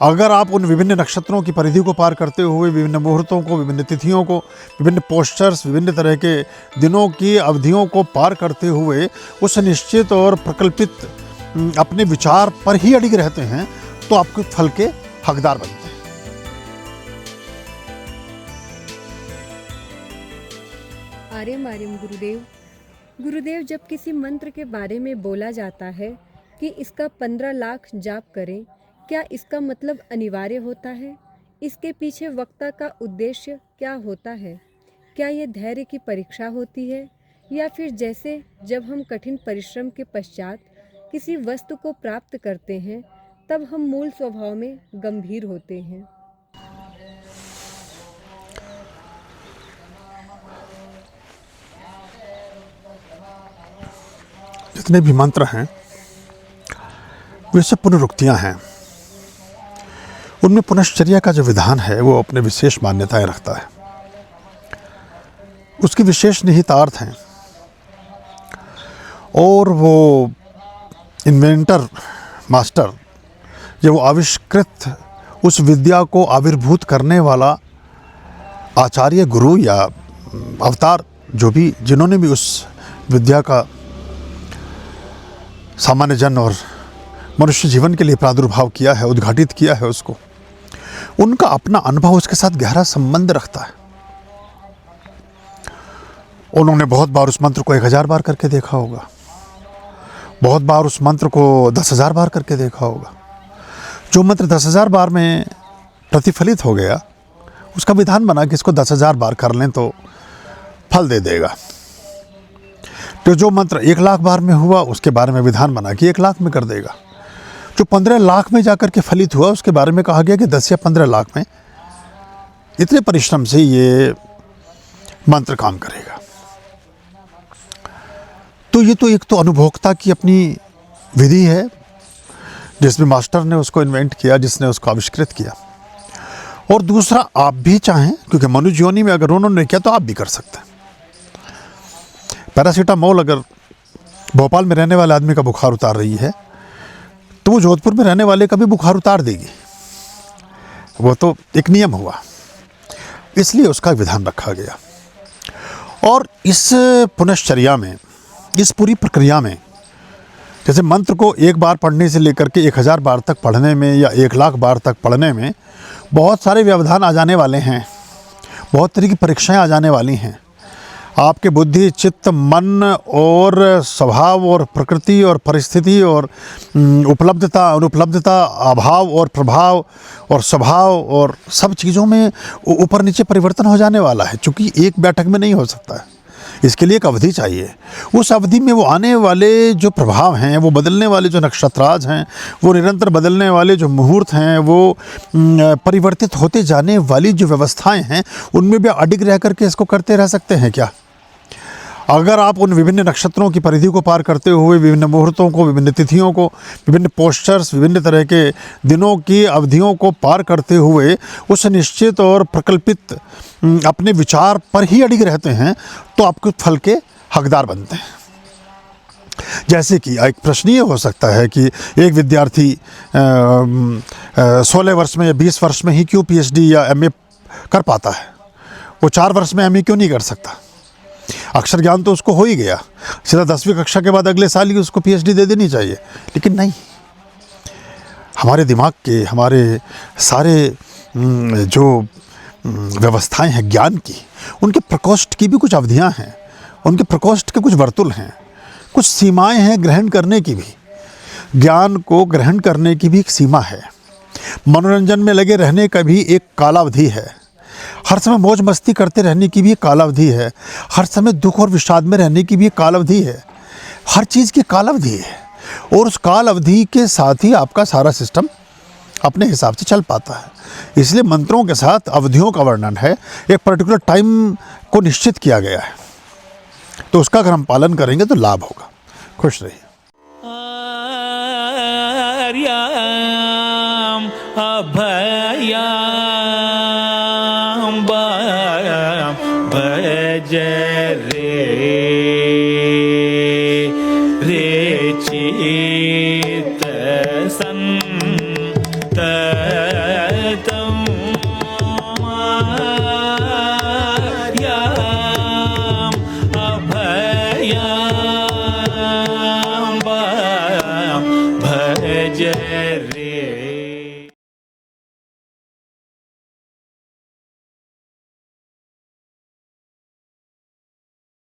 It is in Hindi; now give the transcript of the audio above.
अगर आप उन विभिन्न नक्षत्रों की परिधि को पार करते हुए विभिन्न मुहूर्तों को, विभिन्न तिथियों को, विभिन्न पोस्चर्स, विभिन्न तरह के दिनों की अवधियों को पार करते हुए उस निश्चित और प्रकल्पित अपने विचार पर ही अड़िग रहते हैं, तो आपके फल के हकदार बनते हैं। आर्यम आर्यम गुरुदेव। गुरुदेव, जब किसी मंत्र के बारे में बोला जाता है कि इसका 15 लाख जाप करें, क्या इसका मतलब अनिवार्य होता है? इसके पीछे वक्ता का उद्देश्य क्या होता है? क्या ये धैर्य की परीक्षा होती है, या फिर जैसे जब हम कठिन परिश्रम के पश्चात किसी वस्तु को प्राप्त करते हैं तब हम मूल स्वभाव में गंभीर होते हैं? जितने भी मंत्र हैं वे सब पुनरुक्तियाँ हैं। उनमें पुनश्चर्या का जो विधान है वो अपने विशेष मान्यताएं रखता है, उसकी विशेष निहितार्थ हैं। और वो इन्वेंटर मास्टर, जब वो आविष्कृत उस विद्या को आविर्भूत करने वाला आचार्य, गुरु या अवतार, जो भी जिन्होंने भी उस विद्या का सामान्य जन और मनुष्य जीवन के लिए प्रादुर्भाव किया है, उद्घाटित किया है उसको, उनका अपना अनुभव उसके साथ गहरा संबंध रखता है। उन्होंने बहुत बार उस मंत्र को 1000 बार करके देखा होगा, बहुत बार उस मंत्र को 10,000 बार करके देखा होगा। जो मंत्र 10,000 बार में प्रतिफलित हो गया, उसका विधान बना कि इसको 10,000 बार कर लें तो फल दे देगा। तो जो मंत्र 1 लाख बार में हुआ, उसके बारे में विधान बना कि 1 लाख में कर देगा। जो 15 लाख में जाकर के फलित हुआ, उसके बारे में कहा गया कि 10 या 15 लाख में इतने परिश्रम से ये मंत्र काम करेगा। तो ये तो एक तो अनुभोक्ता की अपनी विधि है, जिसमें मास्टर ने उसको इन्वेंट किया, जिसने उसको आविष्कृत किया। और दूसरा, आप भी चाहें, क्योंकि मनुष्य योनि में अगर उन्होंने किया तो आप भी कर सकते हैं। पैरासीटामोल अगर भोपाल में रहने वाले आदमी का बुखार उतार रही है, तो वो जोधपुर में रहने वाले का भी बुखार उतार देगी। वो तो एक नियम हुआ, इसलिए उसका विधान रखा गया। और इस पुनश्चर्या में, इस पूरी प्रक्रिया में, जैसे मंत्र को 1 बार पढ़ने से लेकर के 1000 बार तक पढ़ने में या 1 लाख बार तक पढ़ने में बहुत सारे व्यवधान आ जाने वाले हैं, बहुत तरह की परीक्षाएं आ जाने वाली हैं। आपके बुद्धि, चित्त, मन और स्वभाव और प्रकृति और परिस्थिति और उपलब्धता, अनुपलब्धता, अभाव और प्रभाव और स्वभाव और सब चीज़ों में ऊपर नीचे परिवर्तन हो जाने वाला है, क्योंकि एक बैठक में नहीं हो सकता है। इसके लिए एक अवधि चाहिए। उस अवधि में वो आने वाले जो प्रभाव हैं, वो बदलने वाले जो नक्षत्राज हैं, वो निरंतर बदलने वाले जो मुहूर्त हैं, वो परिवर्तित होते जाने वाली जो व्यवस्थाएं हैं, उनमें भी अडिग रह करके इसको करते रह सकते हैं क्या? अगर आप उन विभिन्न नक्षत्रों की परिधि को पार करते हुए विभिन्न मुहूर्तों को, विभिन्न तिथियों को, विभिन्न पोस्चर्स, विभिन्न तरह के दिनों की अवधियों को पार करते हुए उस निश्चित और प्रकल्पित अपने विचार पर ही अड़िग रहते हैं, तो आपके फल के हकदार बनते हैं। जैसे कि एक प्रश्न ये हो सकता है कि एक विद्यार्थी 16 वर्ष में या 20 वर्ष में ही क्यों पीएचडी या एमए कर पाता है, वो 4 वर्ष में एमए क्यों नहीं कर सकता? अक्षर ज्ञान तो उसको हो ही गया, सीधा 10वीं कक्षा के बाद अगले साल ही उसको पीएचडी दे देनी चाहिए। लेकिन नहीं, हमारे दिमाग के, हमारे सारे जो व्यवस्थाएं हैं ज्ञान की, उनके प्रकोष्ठ की भी कुछ अवधियां हैं, उनके प्रकोष्ठ के कुछ वर्तुल हैं, कुछ सीमाएं हैं ग्रहण करने की भी। ज्ञान को ग्रहण करने की भी एक सीमा है। मनोरंजन में लगे रहने का भी एक कालावधि है। हर समय मौज मस्ती करते रहने की भी एक कालावधि है। हर समय दुख और विषाद में रहने की भी एक कालावधि है। हर चीज़ की कालावधि है, और उस कालावधि के साथ ही आपका सारा सिस्टम अपने हिसाब से चल पाता है। इसलिए मंत्रों के साथ अवधियों का वर्णन है, एक पर्टिकुलर टाइम को निश्चित किया गया है, तो उसका अगर हम पालन करेंगे तो लाभ होगा। खुश रहिए। भज रे चित संत जय